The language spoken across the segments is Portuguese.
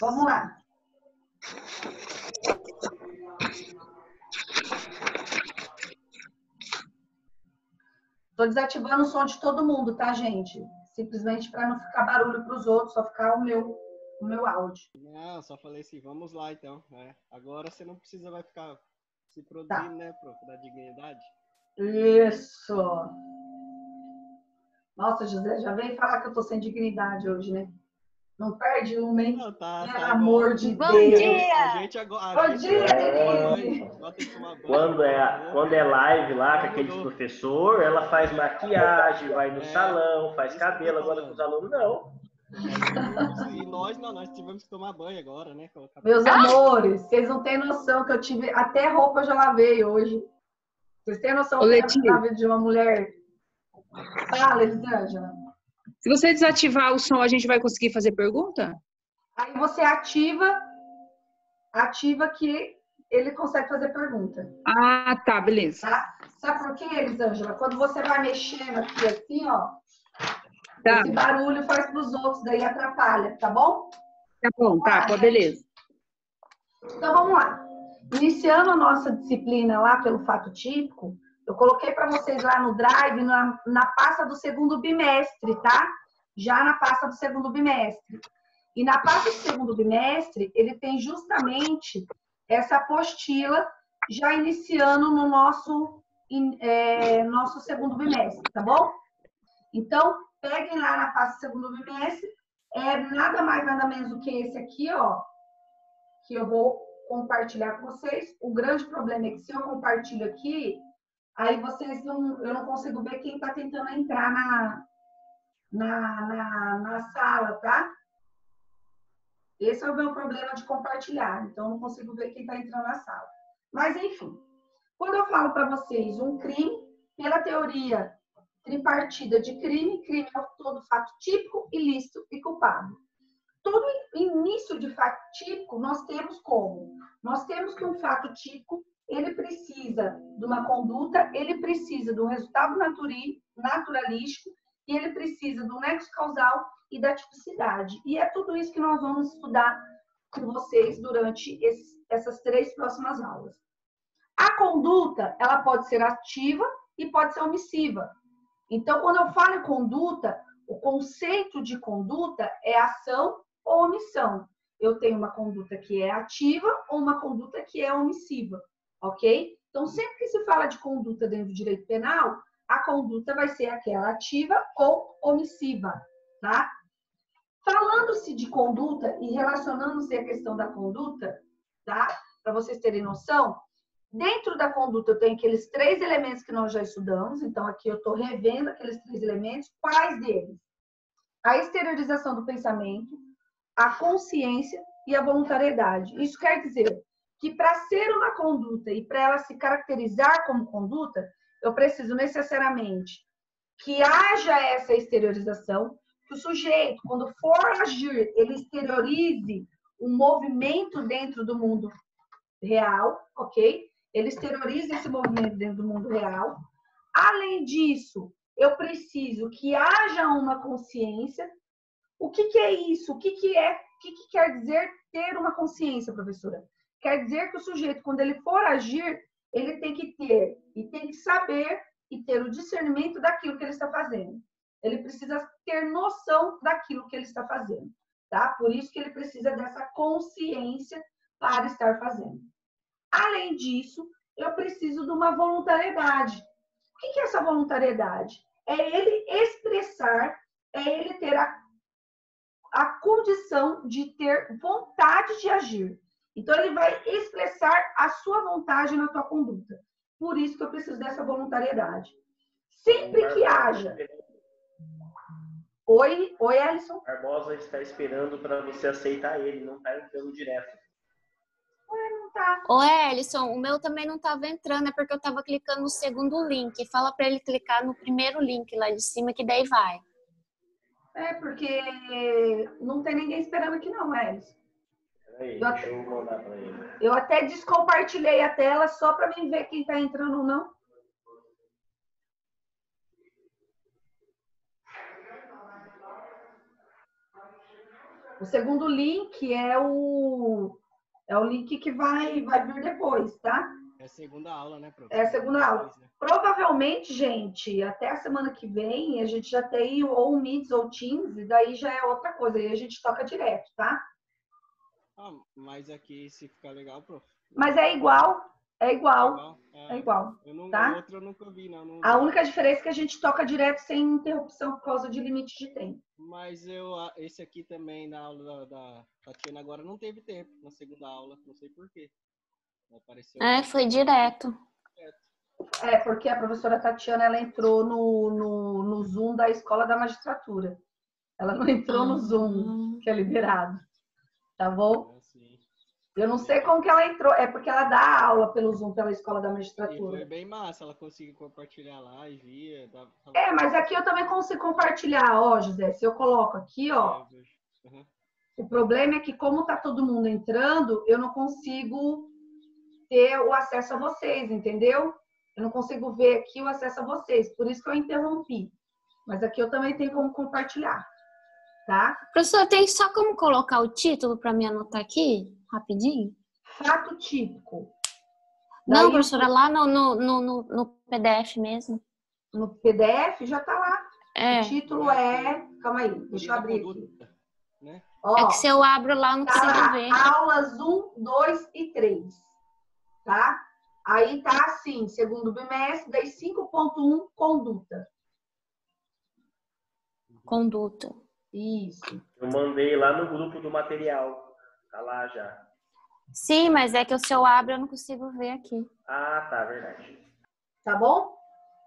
Vamos lá. Estou desativando o som de todo mundo, tá, gente? Simplesmente para não ficar barulho para os outros, só ficar o meu áudio. Não, só falei assim, vamos lá então. Agora você não precisa vai ficar se Tá. produzindo, né, prof, da dignidade. Isso. Nossa, José, já veio falar que eu tô sem dignidade hoje, né? Não perde uma, hein? Não, tá Pelo igual. amor de Bom Deus. dia! A gente agora. Bom dia, Denise! Agora tem que tomar banho. Quando é live lá com Já aqueles mudou. professor, ela faz maquiagem, vai no É, salão, faz isso que eu tô cabelo, agora com os falando. alunos não. E nós não, nós tivemos que tomar banho agora, né? Meus amores, vocês não têm noção que eu tive. Até roupa eu já lavei hoje. Vocês têm noção que na vida de uma mulher. Fala, Elisângela. Se você desativar o som, a gente vai conseguir fazer pergunta? Aí você ativa que ele consegue fazer pergunta. Ah, tá, beleza. Tá? Sabe por quê, Elisângela? Quando você vai mexendo aqui assim, ó, Tá. esse barulho faz para os outros, daí atrapalha, tá bom? Tá bom, tá, beleza. Então vamos lá. Iniciando a nossa disciplina lá pelo fato típico, eu coloquei para vocês lá no Drive, na pasta do segundo bimestre, tá? Já na pasta do segundo bimestre. E na pasta do segundo bimestre, ele tem justamente essa apostila já iniciando no nosso segundo bimestre, tá bom? Então, peguem lá na pasta do segundo bimestre, nada mais, nada menos do que esse aqui, ó, que eu vou compartilhar com vocês. O grande problema é que se eu compartilho aqui, aí eu não consigo ver quem está tentando entrar na sala, tá? Esse é o meu problema de compartilhar, então eu não consigo ver quem está entrando na sala. Mas, enfim, quando eu falo para vocês um crime, pela teoria tripartida de crime, crime é todo fato típico, ilícito e culpado. Todo início de fato típico nós temos como? Nós temos que um fato típico, ele precisa de uma conduta, ele precisa de um resultado naturalístico e ele precisa do nexo causal e da tipicidade. E é tudo isso que nós vamos estudar com vocês durante essas 3 próximas aulas. A conduta, ela pode ser ativa e pode ser omissiva. Então, quando eu falo em conduta, o conceito de conduta é ação ou omissão. Eu tenho uma conduta que é ativa ou uma conduta que é omissiva, ok? Então, sempre que se fala de conduta dentro do direito penal, a conduta vai ser aquela ativa ou omissiva, tá? Falando-se de conduta e relacionando-se à questão da conduta, tá? Para vocês terem noção, dentro da conduta eu tenho aqueles 3 elementos que nós já estudamos, então aqui eu estou revendo aqueles 3 elementos. Quais deles? A exteriorização do pensamento, a consciência e a voluntariedade. Isso quer dizer que para ser uma conduta e para ela se caracterizar como conduta, eu preciso necessariamente que haja essa exteriorização, que o sujeito, quando for agir, ele exteriorize um movimento dentro do mundo real, ok? Ele exterioriza esse movimento dentro do mundo real. Além disso, eu preciso que haja uma consciência. O que é isso? O que quer dizer ter uma consciência, professora? Quer dizer que o sujeito, quando ele for agir, ele tem que ter e tem que saber e ter o discernimento daquilo que ele está fazendo. Ele precisa ter noção daquilo que ele está fazendo, tá? Por isso que ele precisa dessa consciência para estar fazendo. Além disso, eu preciso de uma voluntariedade. O que é essa voluntariedade? É ele expressar, é ele ter a condição de ter vontade de agir. Então, ele vai expressar a sua vontade na tua conduta. Por isso que eu preciso dessa voluntariedade. Sempre que haja... Oi, Alisson? Barbosa está esperando para você aceitar ele, não está entrando direto. Não tá. Ô, Ellison, o meu também não estava entrando, é porque eu estava clicando no segundo link. Fala para ele clicar no primeiro link lá de cima, que daí vai. É, porque não tem ninguém esperando aqui não, Ellison. Peraí, deixa eu mandar para ele. Eu até descompartilhei a tela só para mim ver quem está entrando ou não. O segundo link é o link que vai vir depois, tá? É a segunda aula, né, professor? É a segunda aula. Depois, né? Provavelmente, gente, até a semana que vem, a gente já tem ou o Meets ou o Teams, e daí já é outra coisa, aí a gente toca direto, tá? Ah, mas aqui se ficar legal, prof. Mas é igual, é igual, É é igual, O tá? outro eu nunca vi, não. A única diferença é que a gente toca direto sem interrupção por causa de limite de tempo. Mas esse aqui também, na aula da Tatiana, agora não teve tempo, na segunda aula, não sei por quê. Apareceu. Foi direto. É, porque a professora Tatiana, ela entrou no Zoom da Escola da Magistratura. Ela não entrou no Zoom, que é liberado. Tá bom? Assim. Eu não sei como que ela entrou. É porque ela dá aula pelo Zoom, pela Escola da E Magistratura. foi bem massa, ela conseguiu compartilhar lá e via. É, mas aqui eu também consigo compartilhar, ó, José. Se eu coloco aqui, ó. Uhum. O problema é que, como tá todo mundo entrando, eu não consigo ter o acesso a vocês, entendeu? Eu não consigo ver aqui o acesso a vocês. Por isso que eu interrompi. Mas aqui eu também tenho como compartilhar, tá? Professor, tem só como colocar o título para me anotar aqui, rapidinho? Fato típico. Não, Daí, professora, lá no PDF mesmo. no PDF já tá lá. É. O título é... Calma aí, deixa eu abrir aqui. Né? Ó, É que se eu abro lá, eu não tá consigo lá, ver. aulas 1, 2 e 3. Tá? Aí tá assim, segundo bimestre, daí 5.1, conduta. Conduta. Isso. Eu mandei lá no grupo do material. Tá lá já. Sim, mas é que se eu abro, eu não consigo ver aqui. Ah, tá, verdade. Tá bom?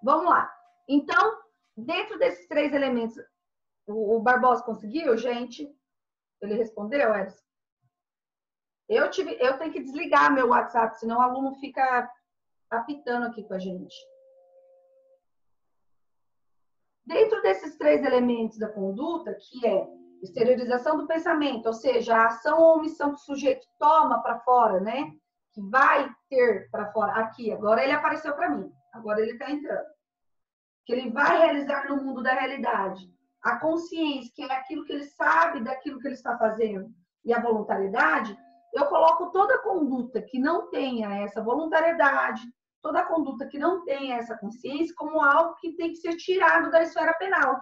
Vamos lá. Então, dentro desses 3 elementos, o Barbosa conseguiu, gente? Ele respondeu, Edson? Eu tenho que desligar meu WhatsApp, senão o aluno fica apitando aqui com a gente. Dentro desses 3 elementos da conduta, que é exteriorização do pensamento, ou seja, a ação ou omissão que o sujeito toma para fora, né? Que vai ter para fora. Aqui, agora ele apareceu para mim. Agora ele está entrando. Que ele vai realizar no mundo da realidade. A consciência, que é aquilo que ele sabe daquilo que ele está fazendo. E a voluntariedade, eu coloco toda conduta que não tenha essa voluntariedade, toda conduta que não tenha essa consciência, como algo que tem que ser tirado da esfera penal.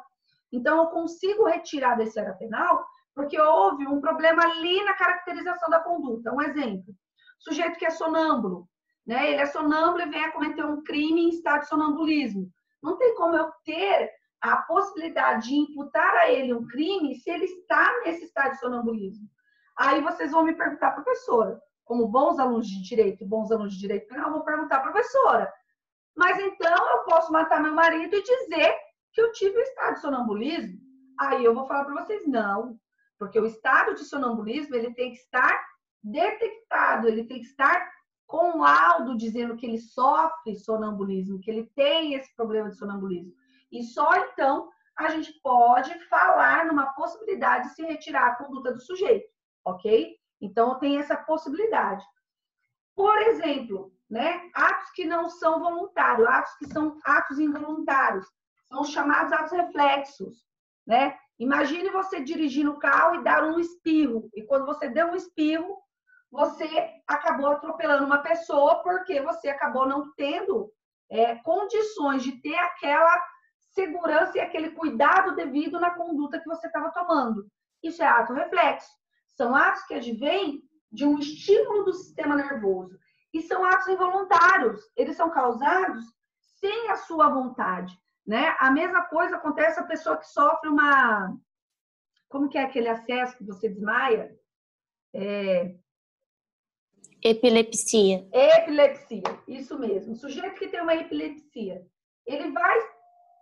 Então, eu consigo retirar da esfera penal porque houve um problema ali na caracterização da conduta. Um exemplo, sujeito que é sonâmbulo, né? Ele é sonâmbulo e vem a cometer um crime em estado de sonambulismo. Não tem como eu ter a possibilidade de imputar a ele um crime se ele está nesse estado de sonambulismo. Aí vocês vão me perguntar, professora, como bons alunos de direito e bons alunos de direito penal, eu vou perguntar, professora, mas então eu posso matar meu marido e dizer que eu tive o estado de sonambulismo? Aí eu vou falar para vocês, não, porque o estado de sonambulismo ele tem que estar detectado, ele tem que estar com laudo dizendo que ele sofre sonambulismo, que ele tem esse problema de sonambulismo. E só então a gente pode falar numa possibilidade de se retirar a conduta do sujeito, ok? Então tem essa possibilidade. Por exemplo, né, atos que não são voluntários, atos que são atos involuntários, são chamados atos reflexos, né? Imagine você dirigindo o carro e dar um espirro, e quando você deu um espirro, você acabou atropelando uma pessoa porque você acabou não tendo condições de ter aquela segurança e aquele cuidado devido na conduta que você estava tomando. Isso é ato reflexo. São atos que advêm de um estímulo do sistema nervoso. E são atos involuntários. Eles são causados sem a sua vontade, né? A mesma coisa acontece a pessoa que sofre uma... Como que é aquele acesso que você desmaia? Epilepsia. Epilepsia, isso mesmo. O sujeito que tem uma epilepsia, ele vai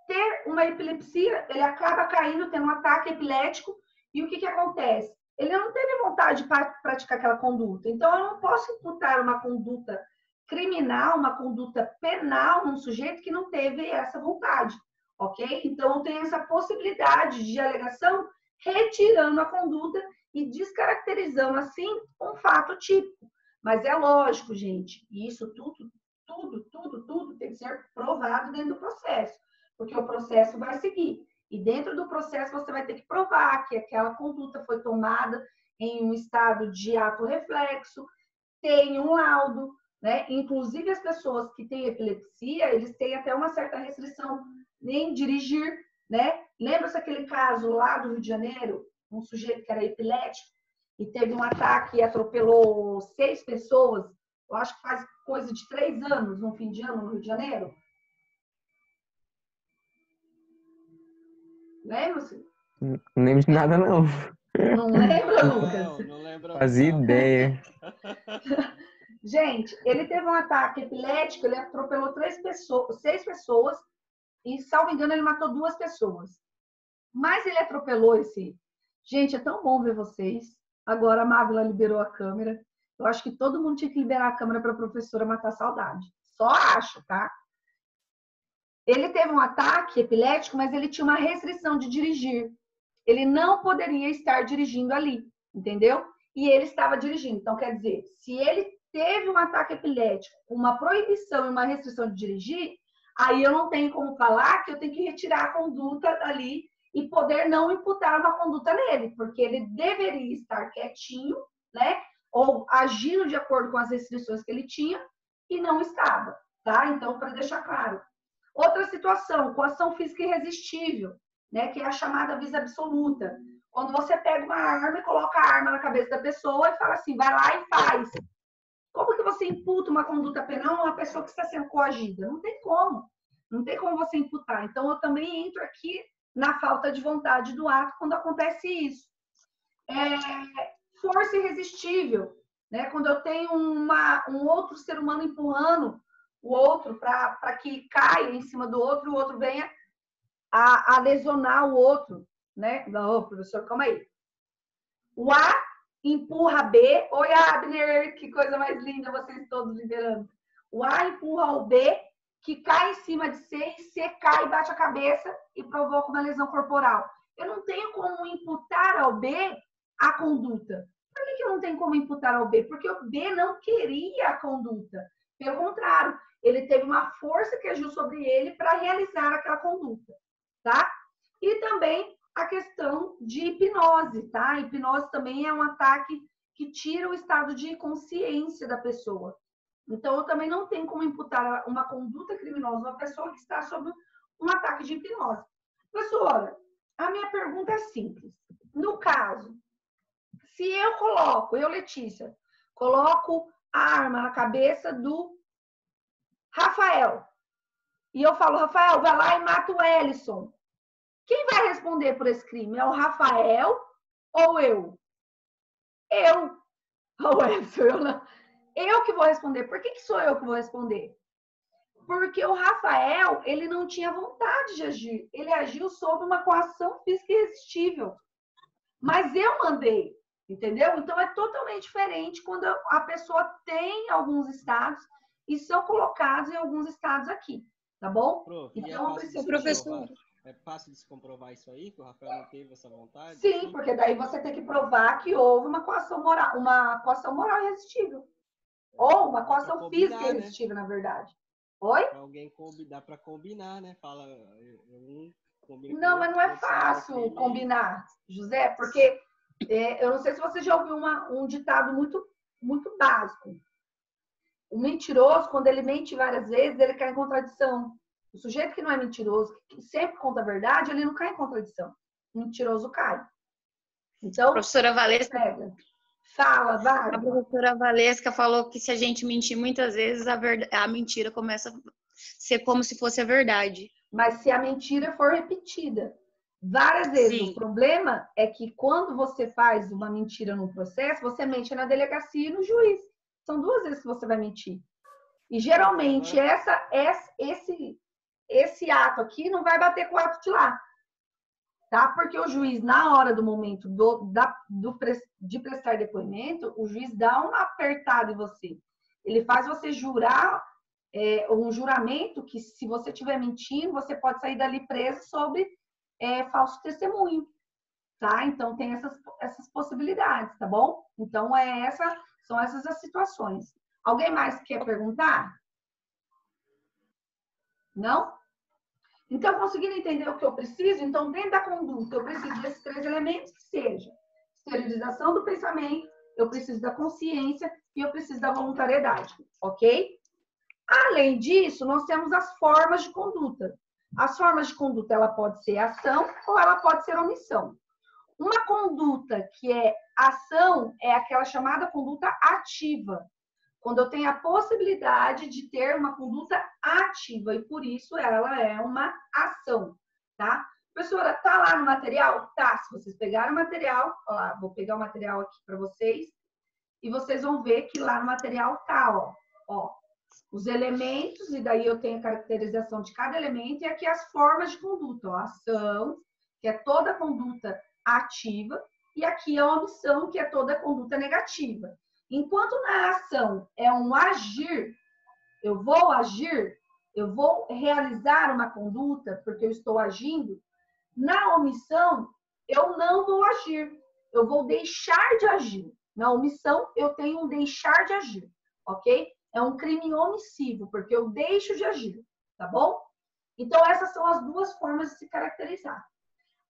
ter uma epilepsia, ele acaba caindo, tendo um ataque epilético, e o que acontece? Ele não teve vontade de praticar aquela conduta. Então, eu não posso imputar uma conduta criminal, uma conduta penal num sujeito que não teve essa vontade, ok? Então, eu tenho essa possibilidade de alegação retirando a conduta e descaracterizando, assim, um fato típico. Mas é lógico, gente, isso tudo tem que ser provado dentro do processo, porque o processo vai seguir. E dentro do processo você vai ter que provar que aquela conduta foi tomada em um estado de ato reflexo, tem um laudo, né? Inclusive as pessoas que têm epilepsia, eles têm até uma certa restrição em dirigir, né? Lembra-se aquele caso lá do Rio de Janeiro, um sujeito que era epilético e teve um ataque e atropelou 6 pessoas, eu acho que faz coisa de 3 anos, no fim de ano, no Rio de Janeiro? Lembra-se? Não lembro de nada, não. Não lembra, Lucas? Não lembro. Fazia ideia. Gente, ele teve um ataque epilético, ele atropelou 6 pessoas e, salvo engano, ele matou 2 pessoas. Mas ele atropelou esse... Gente, é tão bom ver vocês. Agora a Mávila liberou a câmera. Eu acho que todo mundo tinha que liberar a câmera para a professora matar a saudade. Só acho, tá? Ele teve um ataque epilético, mas ele tinha uma restrição de dirigir. Ele não poderia estar dirigindo ali, entendeu? E ele estava dirigindo. Então, quer dizer, se ele teve um ataque epilético, uma proibição e uma restrição de dirigir, aí eu não tenho como falar que eu tenho que retirar a conduta ali e poder não imputar uma conduta nele, porque ele deveria estar quietinho, né? Ou agindo de acordo com as restrições que ele tinha e não estava, tá? Então, para deixar claro. Outra situação, coação física irresistível, né? Que é a chamada visa absoluta. Quando você pega uma arma e coloca a arma na cabeça da pessoa e fala assim, vai lá e faz. Como que você imputa uma conduta penal a uma pessoa que está sendo coagida? Não tem como. Não tem como você imputar. Então, eu também entro aqui na falta de vontade do ato quando acontece isso. Força irresistível, né? Quando eu tenho um outro ser humano empurrando o outro para que caia em cima do outro, o outro venha a lesionar o outro, né? Não, professor, calma aí. O A empurra B. Oi, Abner, que coisa mais linda vocês todos liberando. O A empurra o B, que cai em cima de C, e C cai e bate a cabeça e provoca uma lesão corporal. Eu não tenho como imputar ao B a conduta. Por que eu não tenho como imputar ao B? Porque o B não queria a conduta. Pelo contrário, ele teve uma força que agiu sobre ele para realizar aquela conduta, tá? E também a questão de hipnose, tá? A hipnose também é um ataque que tira o estado de consciência da pessoa. Então, eu também não tenho como imputar uma conduta criminosa a uma pessoa que está sob um ataque de hipnose. Professora, a minha pergunta é simples. No caso, se eu, Letícia, coloco a arma na cabeça do Rafael, e eu falo, Rafael, vai lá e mata o Ellison. Quem vai responder por esse crime? É o Rafael ou eu? Eu. Ou Ellison, eu não. Eu que vou responder. Por que sou eu que vou responder? Porque o Rafael, ele não tinha vontade de agir. Ele agiu sob uma coação física irresistível. Mas eu mandei, entendeu? Então, é totalmente diferente quando a pessoa tem alguns estados e são colocados em alguns estados aqui, tá bom? Prof, então, é fácil de se comprovar isso aí, que o Rafael não teve essa vontade? Sim, porque daí você tem que provar que houve uma coação moral irresistível. Ou uma coação física irresistível, né? Na verdade. Oi? Dá para combinar, né? Fala, não, mas não é fácil combinar, José, porque eu não sei se você já ouviu um ditado muito, muito básico. O mentiroso, quando ele mente várias vezes, ele cai em contradição. O sujeito que não é mentiroso, que sempre conta a verdade, ele não cai em contradição. O mentiroso cai. Então, professora Valesca, fala, vai. a professora Valesca falou que se a gente mentir muitas vezes, a mentira começa a ser como se fosse a verdade. Mas se a mentira for repetida várias vezes, Sim. O problema é que quando você faz uma mentira no processo, você mente na delegacia e no juiz. São 2 vezes que você vai mentir. E geralmente esse ato aqui não vai bater com o ato de lá. Tá? Porque o juiz, na hora do momento de prestar depoimento, o juiz dá uma apertada em você. Ele faz você jurar um juramento que, se você estiver mentindo, você pode sair dali preso sobre falso testemunho. Tá? Então, tem essas possibilidades, tá bom? Então, são essas as situações. Alguém mais quer perguntar? Não? Então, conseguindo entender o que eu preciso, então, dentro da conduta, eu preciso desses 3 elementos que seja esterilização do pensamento, eu preciso da consciência e eu preciso da voluntariedade, ok? Além disso, nós temos as formas de conduta. As formas de conduta, ela pode ser ação ou ela pode ser omissão. Uma conduta que é ação é aquela chamada conduta ativa. Quando eu tenho a possibilidade de ter uma conduta ativa e por isso ela é uma ação, tá? Professora, tá lá no material? Tá, se vocês pegarem o material, ó lá, vou pegar o material aqui para vocês e vocês vão ver que lá no material tá, ó, os elementos e daí eu tenho a caracterização de cada elemento e aqui as formas de conduta, ó, ação, que é toda conduta ativa e aqui a omissão, que é toda conduta negativa. Enquanto na ação é um agir, eu vou agir, eu vou realizar uma conduta porque eu estou agindo, na omissão eu não vou agir, eu vou deixar de agir. Na omissão eu tenho um deixar de agir, ok? É um crime omissivo, porque eu deixo de agir, tá bom? Então essas são as duas formas de se caracterizar.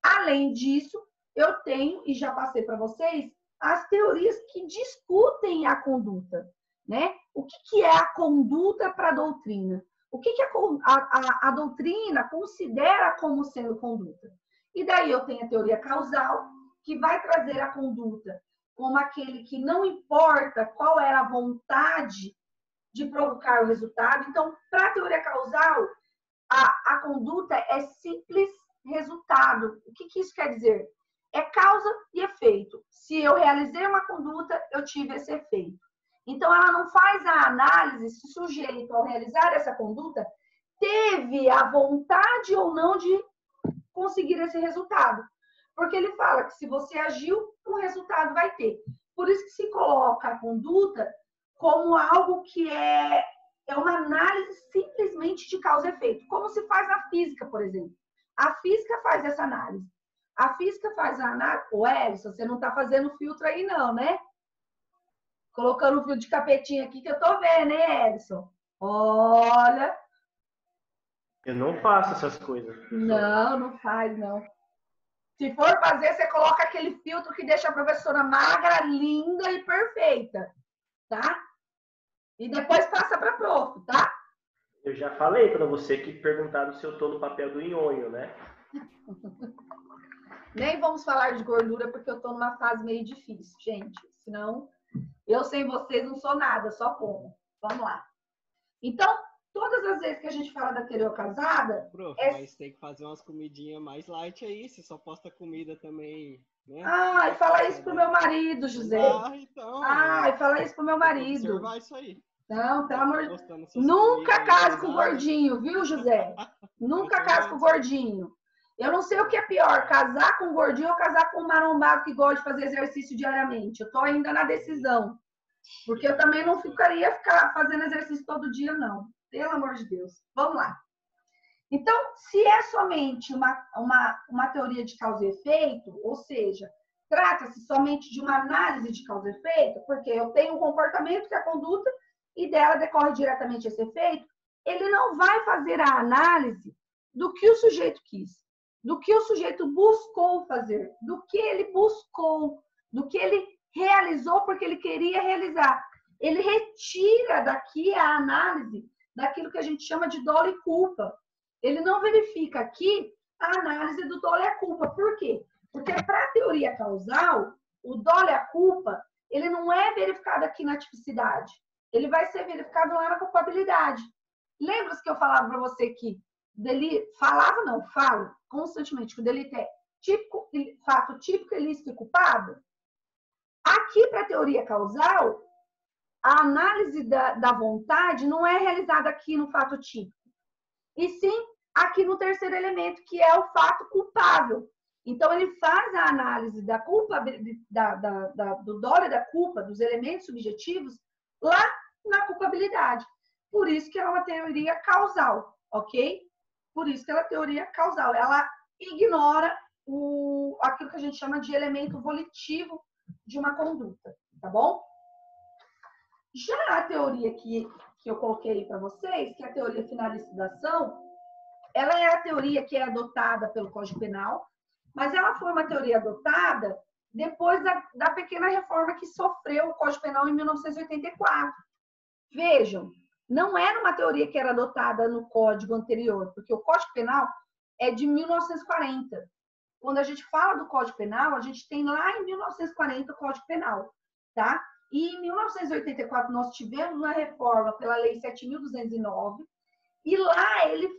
Além disso, eu tenho, e já passei para vocês, as teorias que discutem a conduta, né? O que é a conduta para a doutrina? O que a doutrina considera como sendo conduta? E daí eu tenho a teoria causal, que vai trazer a conduta como aquele que não importa qual era a vontade de provocar o resultado. Então, para a teoria causal, a conduta é simples resultado. O que isso quer dizer? É causa e efeito. Se eu realizei uma conduta, eu tive esse efeito. Então, ela não faz a análise se o sujeito, ao realizar essa conduta, teve a vontade ou não de conseguir esse resultado. Porque ele fala que se você agiu, um resultado vai ter. Por isso que se coloca a conduta como algo que é uma análise simplesmente de causa e efeito. Como se faz na física, por exemplo. A física faz essa análise. A física faz a análise... Ô, Elison, você não está fazendo filtro aí não, né? Colocando um fio de capetinha aqui que eu tô vendo, hein, Elison? Olha... Eu não faço essas coisas. Não faz, não. Se for fazer, você coloca aquele filtro que deixa a professora magra, linda e perfeita, tá? E depois passa para prof, tá? Eu já falei para você que perguntaram se eu tô no papel do nhonho, né? Nem vamos falar de gordura, porque eu tô numa fase meio difícil, gente. Senão, eu sem vocês não sou nada, só como. Vamos lá. Então, todas as vezes que a gente fala da teoria casada... Prof, mas tem que fazer umas comidinhas mais light aí, você só posta comida também, né? Ai, fala isso pro meu marido, José. Então. Ai, fala isso pro meu marido. Tem que observar isso aí. Não, pelo amor de Deus. Deus. Nunca case com gordinho, viu, José? Nunca case com gordinho. Eu não sei o que é pior, casar com gordinho ou casar com um marombado que gosta de fazer exercício diariamente. Eu tô ainda na decisão. Porque eu também não ficaria fazendo exercício todo dia, não. Pelo amor de Deus. Vamos lá. Então, se é somente uma teoria de causa e efeito, ou seja, trata-se somente de uma análise de causa e efeito, porque eu tenho um comportamento que é a conduta e dela decorre diretamente esse efeito, ele não vai fazer a análise do que o sujeito quis, do que o sujeito buscou fazer, do que ele buscou, do que ele realizou porque ele queria realizar. Ele retira daqui a análise daquilo que a gente chama de dolo e culpa. Ele não verifica aqui a análise do dolo e a culpa. Por quê? Porque para a teoria causal, o dolo e a culpa, ele não é verificado aqui na tipicidade. Ele vai ser verificado lá na culpabilidade. Lembra-se que eu falava para você que falo constantemente que o delito é típico, fato típico, ilícito e culpado? Aqui, para a teoria causal, a análise da vontade não é realizada aqui no fato típico, e sim aqui no terceiro elemento, que é o fato culpável. Então, ele faz a análise da culpa, do dolo e da culpa, dos elementos subjetivos, lá na culpabilidade. Por isso que ela é uma teoria causal, ok? Por isso que ela é teoria causal. Ela ignora aquilo que a gente chama de elemento volitivo de uma conduta, tá bom? Já a teoria que eu coloquei para vocês, que é a teoria finalista da ação, ela é a teoria que é adotada pelo Código Penal, mas ela foi uma teoria adotada depois da pequena reforma que sofreu o Código Penal em 1984. Vejam, não era uma teoria que era adotada no Código anterior, porque o Código Penal é de 1940. Quando a gente fala do Código Penal, a gente tem lá em 1940 o Código Penal, tá? E em 1984 nós tivemos uma reforma pela Lei 7.209 e lá ele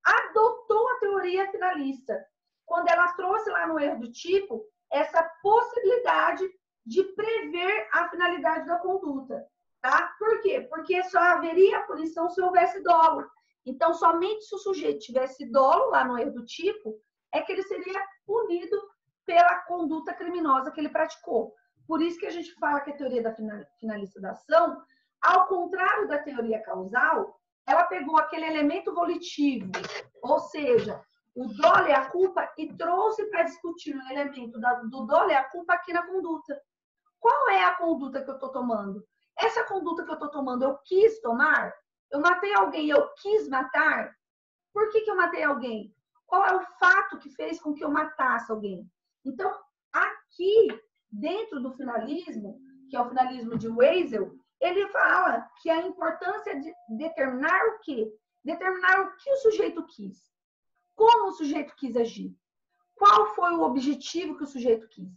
adotou a teoria finalista, quando ela trouxe lá no erro do tipo essa possibilidade de prever a finalidade da conduta, tá? Por quê? Porque só haveria punição se houvesse dolo. Então, somente se o sujeito tivesse dolo lá no erro do tipo, é que ele seria punido pela conduta criminosa que ele praticou. Por isso que a gente fala que a teoria da finalista da ação, ao contrário da teoria causal, ela pegou aquele elemento volitivo, ou seja, o dolo e a culpa, e trouxe para discutir o elemento do dolo e a culpa aqui na conduta. Qual é a conduta que eu estou tomando? Essa conduta que eu estou tomando, eu quis tomar? Eu matei alguém, eu quis matar? Por que eu matei alguém? Qual é o fato que fez com que eu matasse alguém? Então, aqui, dentro do finalismo, que é o finalismo de Weisel, ele fala que a importância de determinar o quê? Determinar o que o sujeito quis. Como o sujeito quis agir. Qual foi o objetivo que o sujeito quis.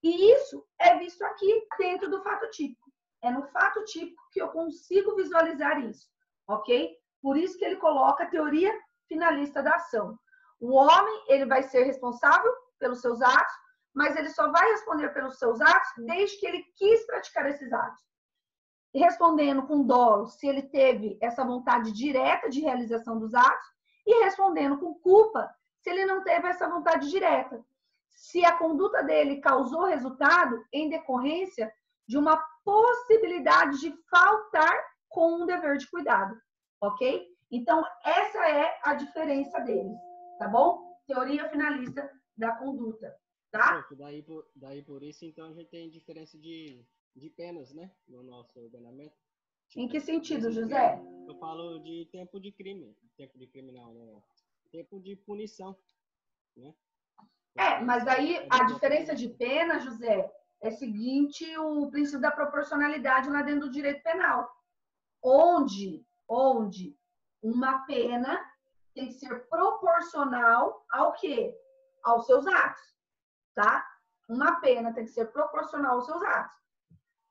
E isso é visto aqui dentro do fato típico. É no fato típico que eu consigo visualizar isso, ok? Por isso que ele coloca a teoria finalista da ação. O homem, ele vai ser responsável pelos seus atos, mas ele só vai responder pelos seus atos desde que ele quis praticar esses atos. Respondendo com dolo, se ele teve essa vontade direta de realização dos atos, e respondendo com culpa, se ele não teve essa vontade direta. Se a conduta dele causou resultado em decorrência de uma possibilidade de faltar com um dever de cuidado, ok? Então, essa é a diferença deles, tá bom? Teoria finalista da conduta, tá? Daí por isso, então, a gente tem diferença de penas, né? No nosso ordenamento. Em que sentido, José? Eu falo de tempo de crime. Tempo de criminal, né? Tempo de punição, né? Mas aí a diferença de pena, José, é seguinte o princípio da proporcionalidade lá dentro do direito penal. Onde uma pena tem que ser proporcional ao quê? Aos seus atos, tá? Uma pena tem que ser proporcional aos seus atos.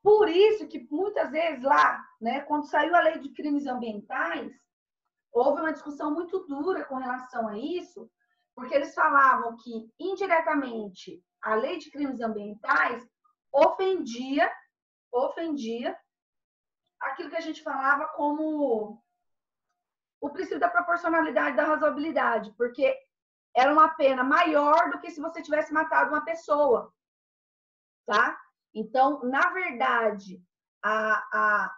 Por isso que muitas vezes lá, né, quando saiu a lei de crimes ambientais, houve uma discussão muito dura com relação a isso, porque eles falavam que, indiretamente, a lei de crimes ambientais ofendia aquilo que a gente falava como o princípio da proporcionalidade e da razoabilidade, porque era uma pena maior do que se você tivesse matado uma pessoa, tá? Então, na verdade,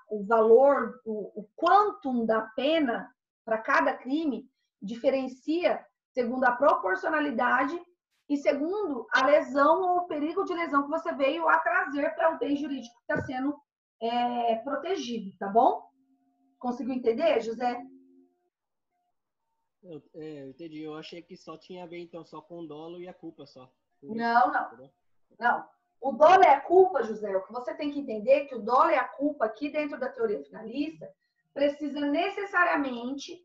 o valor, o quantum da pena para cada crime diferencia segundo a proporcionalidade e segundo a lesão ou o perigo de lesão que você veio a trazer para o bem jurídico que está sendo protegido, tá bom? Conseguiu entender, José? Eu entendi. Eu achei que só tinha a ver, então, só com o dolo e a culpa só. Não. O dolo e a culpa, José, o que você tem que entender é que o dolo e a culpa aqui dentro da teoria finalista precisa necessariamente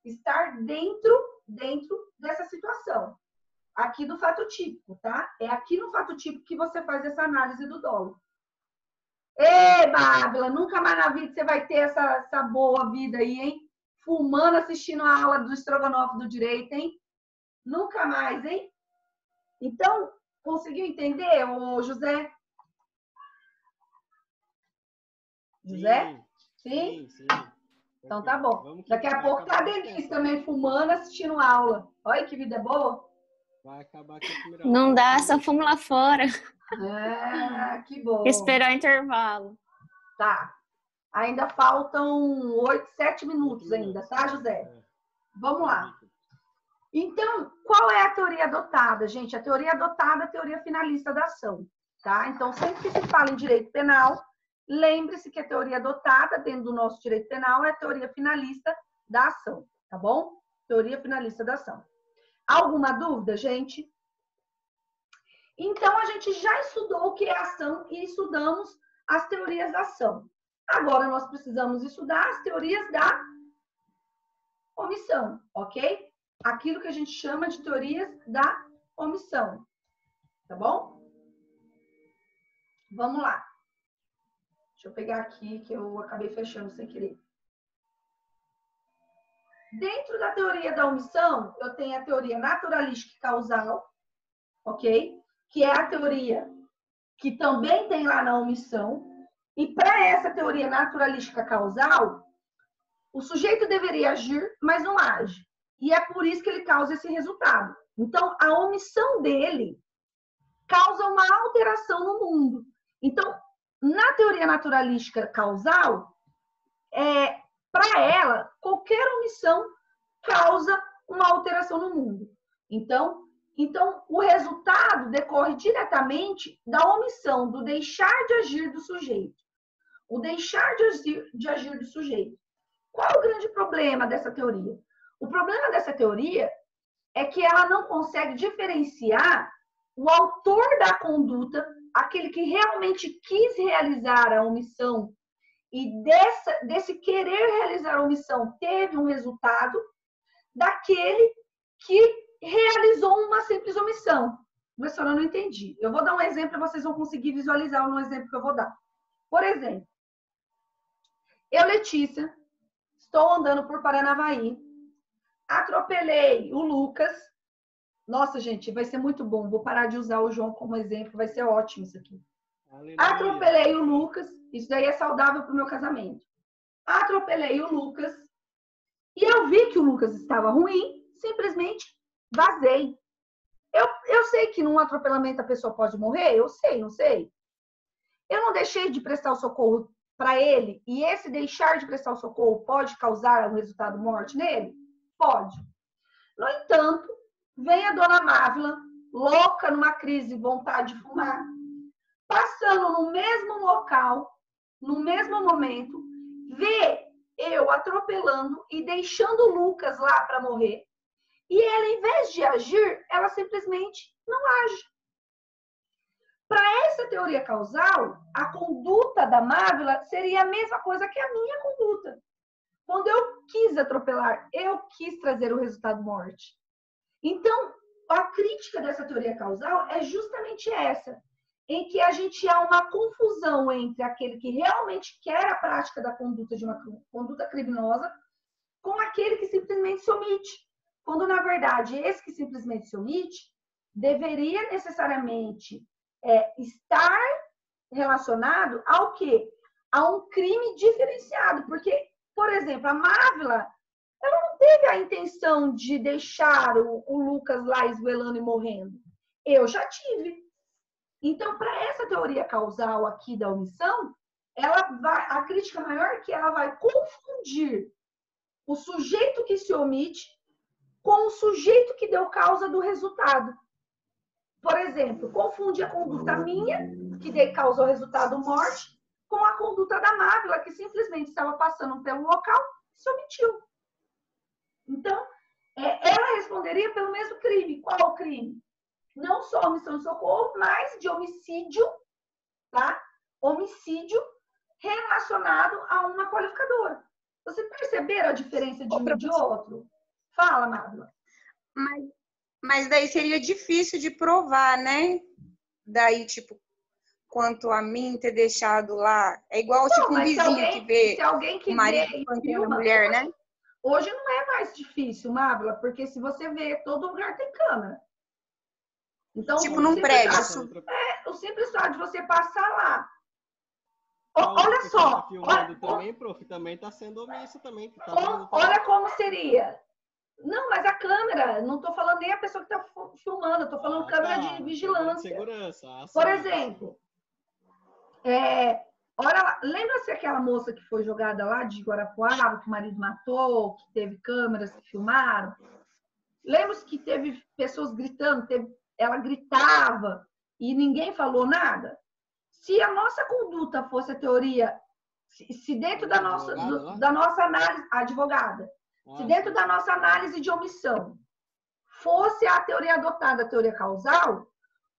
estar dentro dessa situação. Aqui do fato típico, tá? É aqui no fato típico que você faz essa análise do dolo. Ei, Bárbara, nunca mais na vida você vai ter essa boa vida aí, hein? Fumando, assistindo a aula do estrogonofe do direito, hein? Nunca mais, hein? Então, conseguiu entender, ô José? José? Sim? Então tá bom. Daqui a pouco tá a Denise também fumando, assistindo aula. Olha que vida boa. Vai acabar aqui a primeira Não dá, só fumo lá fora. Que bom. Esperar o intervalo. Tá. Ainda faltam 7 minutos ainda, tá, José? Vamos lá. Então, qual é a teoria adotada, gente? A teoria adotada é a teoria finalista da ação, tá? Então, sempre que se fala em direito penal, lembre-se que a teoria adotada dentro do nosso direito penal é a teoria finalista da ação, tá bom? Teoria finalista da ação. Alguma dúvida, gente? Então, a gente já estudou o que é ação e estudamos as teorias da ação. Agora, nós precisamos estudar as teorias da omissão, ok? Aquilo que a gente chama de teorias da omissão. Tá bom? Vamos lá. Deixa eu pegar aqui, que eu acabei fechando sem querer. Dentro da teoria da omissão, eu tenho a teoria naturalística e causal, ok? Que é a teoria que também tem lá na omissão. E para essa teoria naturalística causal, o sujeito deveria agir, mas não age. E é por isso que ele causa esse resultado. Então, a omissão dele causa uma alteração no mundo. Então, na teoria naturalística causal, para ela, qualquer omissão causa uma alteração no mundo. Então, o resultado decorre diretamente da omissão, do deixar de agir do sujeito. O deixar de agir do sujeito. Qual é o grande problema dessa teoria? O problema dessa teoria é que ela não consegue diferenciar o autor da conduta, aquele que realmente quis realizar a omissão e desse querer realizar a omissão teve um resultado, daquele que realizou uma simples omissão. Professora, eu não entendi. Eu vou dar um exemplo e vocês vão conseguir visualizar no exemplo que eu vou dar. Por exemplo, eu, Letícia, estou andando por Paranavaí, atropelei o Lucas. Nossa, gente, vai ser muito bom. Vou parar de usar o João como exemplo, vai ser ótimo isso aqui. Aleluia. Atropelei o Lucas, isso daí é saudável para o meu casamento. Atropelei o Lucas e eu vi que o Lucas estava ruim, simplesmente vazei. Eu sei que num atropelamento a pessoa pode morrer, eu sei, não sei. Eu não deixei de prestar o socorro para ele e esse deixar de prestar o socorro pode causar um resultado morte nele? Pode. No entanto, vem a dona Mávila, louca, numa crise de vontade de fumar, passando no mesmo local, no mesmo momento, vê eu atropelando e deixando o Lucas lá para morrer. E ela, em vez de agir, ela simplesmente não age. Para essa teoria causal, a conduta da Mávila seria a mesma coisa que a minha conduta. Quando eu quis atropelar, eu quis trazer o resultado morte. Então, a crítica dessa teoria causal é justamente essa, em que a gente há uma confusão entre aquele que realmente quer a prática da conduta de uma conduta criminosa com aquele que simplesmente se omite. Quando, na verdade, esse que simplesmente se omite deveria necessariamente estar relacionado ao quê? A um crime diferenciado. Porque, por exemplo, a Mávila, ela não teve a intenção de deixar o Lucas lá esguelando e morrendo. Eu já tive. Então, para essa teoria causal aqui da omissão, a crítica maior é que ela vai confundir o sujeito que se omite com o sujeito que deu causa do resultado. Por exemplo, confunde a conduta minha, que dei causa ao resultado morte, com a conduta da Mávila, que simplesmente estava passando pelo local e se omitiu. Então, ela responderia pelo mesmo crime. Qual o crime? Não só omissão de socorro, mas de homicídio, tá? Homicídio relacionado a uma qualificadora. Vocês perceberam a diferença de um e de outro? Fala, Mávila. Mas daí seria difícil de provar, né? Daí, tipo, quanto a mim ter deixado lá. É igual, tipo, um vizinho que vê o marido espancando a mulher, né? Hoje não é mais difícil, Mávila, porque se você vê, todo lugar tem câmera. Então, tipo num prédio. O simples fato de você passar lá. Olha só. Tá filmando também, prof, também tá sendo omisso também. Tá olha como seria. Não, mas a câmera, não estou falando nem a pessoa que está filmando, estou falando câmera de vigilância. Segurança. Por exemplo, olha lá, lembra-se aquela moça que foi jogada lá de Guarapuava, que o marido matou, que teve câmeras que filmaram? Lembra-se que teve pessoas gritando, ela gritava e ninguém falou nada? Se a nossa conduta fosse a teoria, se dentro da nossa análise, a advogada, Se dentro da nossa análise de omissão fosse a teoria adotada, a teoria causal,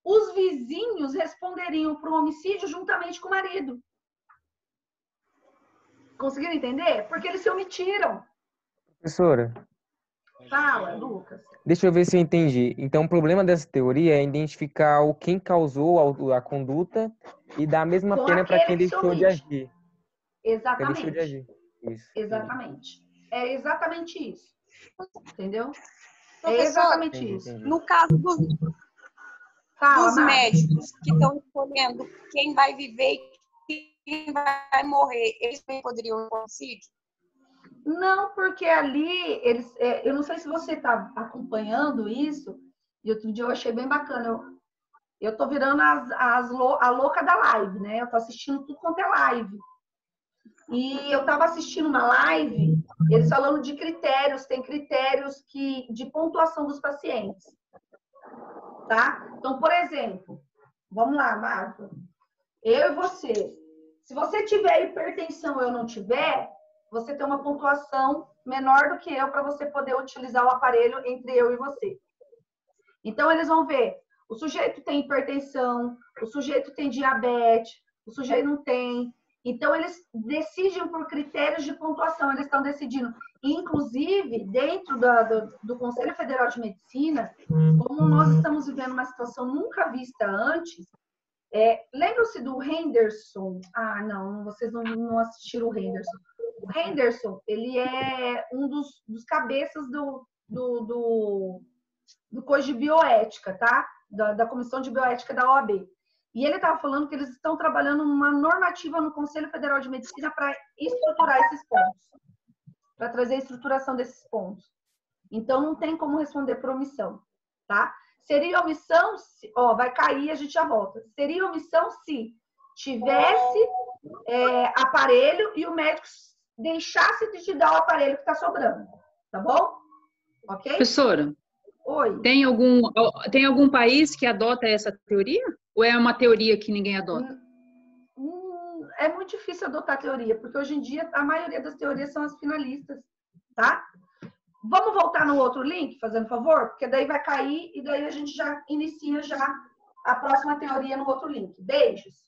os vizinhos responderiam para o homicídio juntamente com o marido. Conseguiram entender? Porque eles se omitiram. Professora, Fala, Lucas. deixa eu ver se eu entendi. Então, o problema dessa teoria é identificar quem causou a conduta e dar a mesma Com pena para aquele quem que se deixou de omite. agir. Exatamente. Quem deixou de agir. Isso. Exatamente. É exatamente isso. Entendeu? É Professor, exatamente Entendi, isso. entendi. no caso dos Fala, Mara. médicos que estão escolhendo quem vai viver e quem vai morrer, eles também poderiam ir ao homicídio? Não, porque ali, eu não sei se você está acompanhando isso, e outro dia eu achei bem bacana. Eu tô virando a louca da live, né? Eu tô assistindo tudo quanto é live. E eu tava assistindo uma live, eles falando de critérios, tem critérios de pontuação dos pacientes. Tá? Então, por exemplo, vamos lá, Marco. Eu e você. Se você tiver hipertensão e eu não tiver, você tem uma pontuação menor do que eu para você poder utilizar o aparelho entre eu e você. Então, eles vão ver, o sujeito tem hipertensão, o sujeito tem diabetes, o sujeito não tem. Então, eles decidem por critérios de pontuação, eles estão decidindo. Inclusive, dentro do Conselho Federal de Medicina, como nós estamos vivendo uma situação nunca vista antes, lembram-se do Henderson? Ah, não, vocês não assistiram o Henderson. O Henderson, ele é um dos cabeças do coisa de bioética, tá? Da Comissão de Bioética da OAB. E ele estava falando que eles estão trabalhando numa normativa no Conselho Federal de Medicina para estruturar esses pontos, para trazer a estruturação desses pontos. Então, não tem como responder por omissão, tá? Seria omissão, vai cair, a gente já volta. Seria omissão se tivesse aparelho e o médico deixasse de te dar o aparelho que está sobrando, tá bom? Ok? Professora, Oi. tem algum país que adota essa teoria? Ou é uma teoria que ninguém adota? É muito difícil adotar teoria, porque hoje em dia a maioria das teorias são as finalistas, tá? Vamos voltar no outro link, fazendo favor? Porque daí vai cair e daí a gente já inicia já a próxima teoria no outro link. Beijos!